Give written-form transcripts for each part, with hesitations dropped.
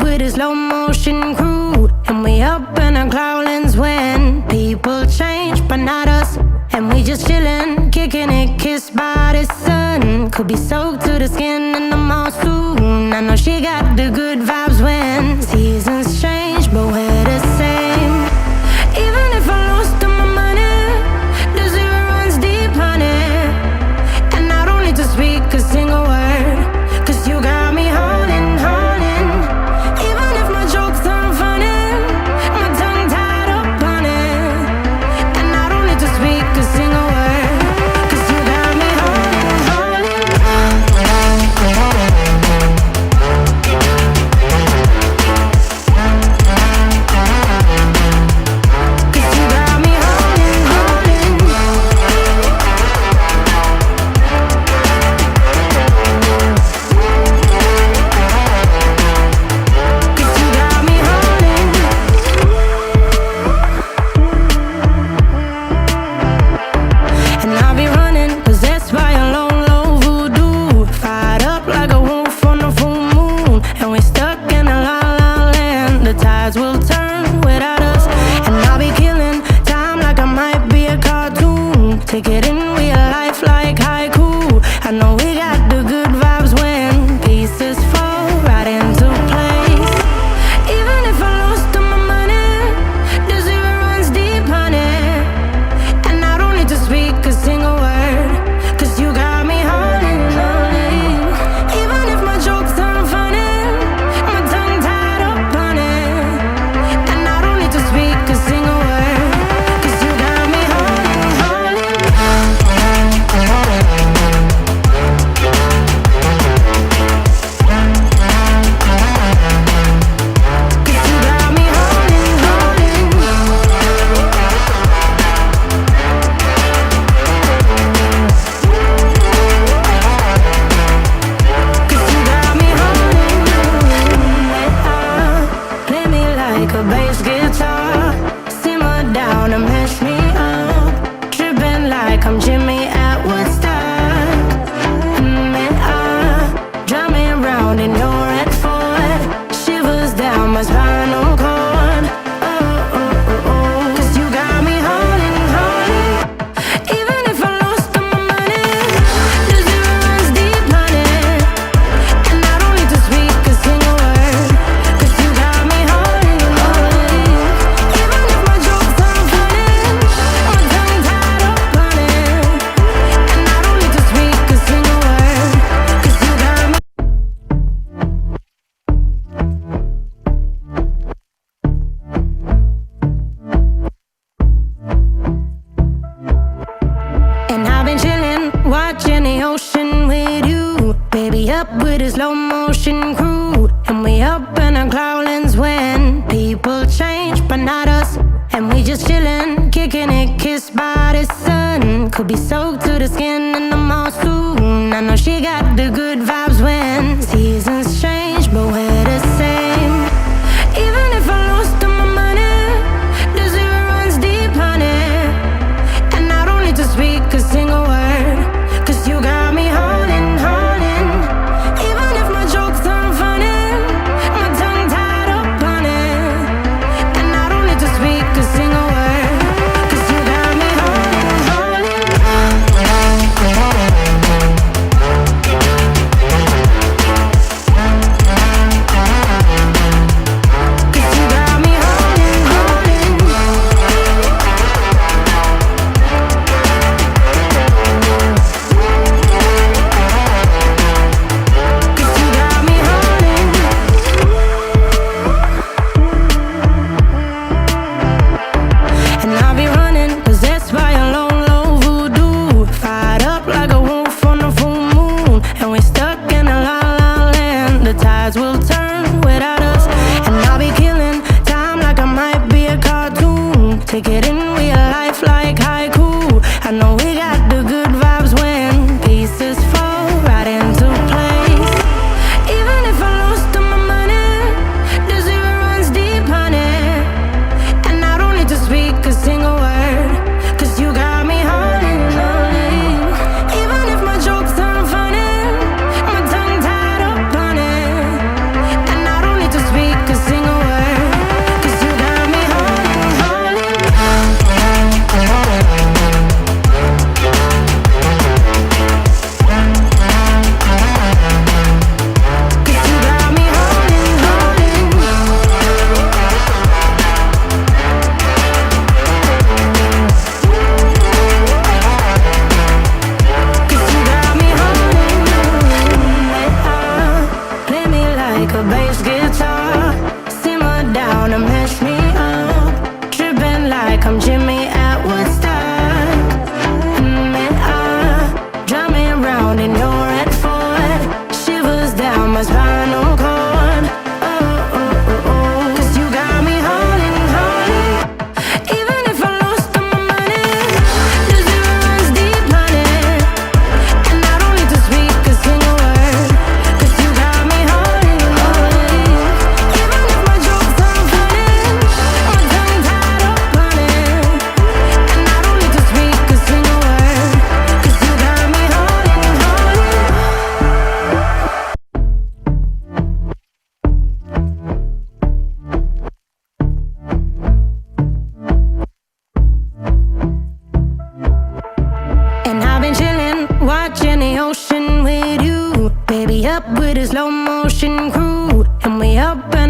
with a slow motion crew, and we up in our cloudlands when people change, but not us. And we just chillin', kicking it, kissed by the sun. Could be soaked to the skin in the monsoon. I know she got the good vibes when seasons change, but we're the same. Even if I lost all my money, the zero runs deep, honey. And I don't need to speak a single word, 'cause you got me holding, holding. Even if my jokes aren't funny, my tongue tied up on it. And I don't need to speak a single word, 'cause you got me holding, holding. 'Cause you got me holding, holding. 'Cause you got me holding. And I'll be running, possessed by a low, low voodoo. Fired up like a wolf on the full moon. And we're stuck in a la la land. The tides will turn without us. And I'll be killing time like I might be a cartoon. Take it in real life like haiku. I know we got the good vibes when pieces fall right into place. Even if I lost all my money, the zero runs deep, honey. And I don't need to speak a single word, 'cause you got me holding, holding. Even if my jokes aren't funny, my tongue tied up on it. And I don't need to speak a single word, 'cause you got me holding, holding. 'Cause you got me holding, holding. 'Cause you got me holding. Play me like a bass guitar, simmer down and mash me up, tripping like I'm Jimmy at Woodstock. Drive me around in your red Ford, shivers down my spinal cord. Oh, oh, oh, oh. 'Cause you got me holding, holding. Even if I lost all my money, the zero runs deep, honey. And I don't need to speak a single word, 'cause you got me holding, holding. Even if my jokes aren't funny, my tongue tied up on it. And I don't need to speak a single word, 'cause you got me. And I've been chillin', watching the ocean with you. Baby, up with a slow motion crew. And we up in our cloudlands when people change, but not us. And we just chillin', kicking it, kissed by the sun. Could be soaked to the skin in the monsoon. I know she got the good vibes when seasons change, but we're the same. Even if I lost all my money, the zero runs deep, honey. And I don't need to speak a single word, 'cause you got me holding, holding. Even if my jokes aren't funny, my tongue tied up on it. And I don't need to speak a single word, 'cause you got me holding, holding. 'Cause you got me holding, holding. 'Cause you got me holding. And I'll be running, possessed by a low, low voodoo. Fired up like a wolf on the full moon. And we're stuck in a la la land. The tides will turn without us. And I'll be killing time like I might be a cartoon. Take it in real life like haiku. I know we got the good vibes when pieces fall right into place. Even if I lost all my money, the zero runs deep, honey. And I don't need to speak a single word, 'cause you got me holding, holding. Even if my jokes aren't funny, my tongue tied up on it. And I don't need to speak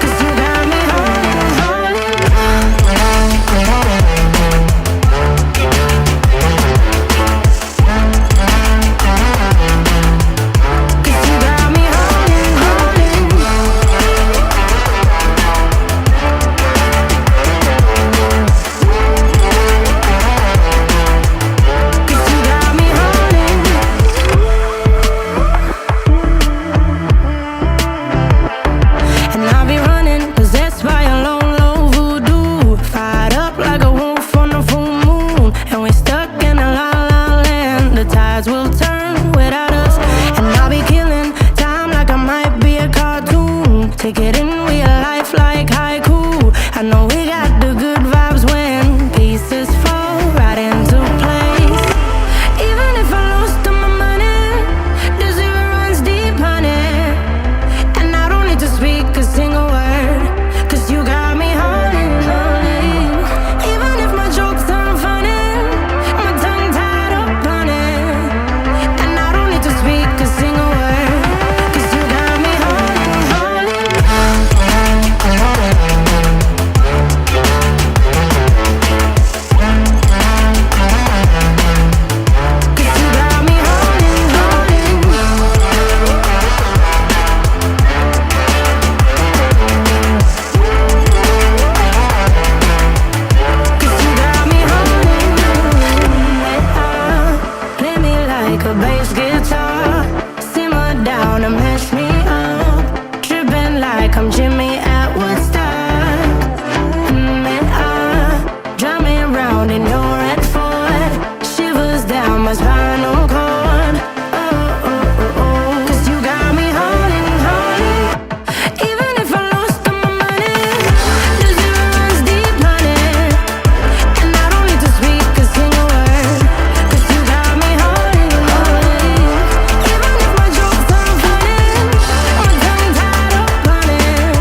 'Cause you got me holding, holding. 'Cause you got me holding, holding. 'Cause you got me holding. And I'll be running, possessed by a lone, low voodoo. Fired up like a wolf on a full moon. And we're stuck in a la la land. The tides will turn without us. And I'll be killing time like I might be a cartoon. Take it in real life like haiku. I know we got the good vibes when pieces fall right into place. Even if I lost all my money, the zero runs deep, honey. And I don't need to speak a single word, 'cause you got me holding, holding. Even if my jokes aren't funny, my tongue tied up on it. And I don't need to speak a single word. wanna mess me up, tripping like I'm Jimmy at Woodstock. Drive me around in your red Ford, shivers down my spinal cord. Oh, oh, oh, oh. 'Cause you got me haunting, haunting. Even if I lost all my money, the zero runs deep, honey. And I don't need to speak a single word, 'cause you got me haunting, haunting. Even if my jokes aren't funny, my tongue tied up on it.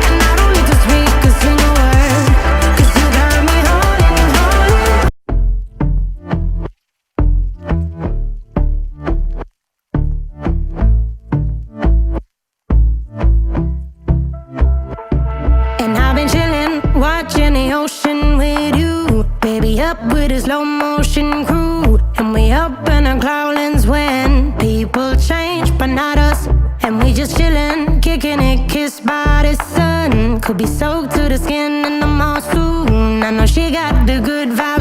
And I don't need to speak a single word, 'cause you got me haunting, haunting. And I've been chillin', watching the ocean with you, baby, up with a slow motion crew. And we up in our cloudlands when people change, but not us. And we just chillin', kicking it, kissed by the sun. Could be soaked to the skin in the mall soon. I know she got the good vibe.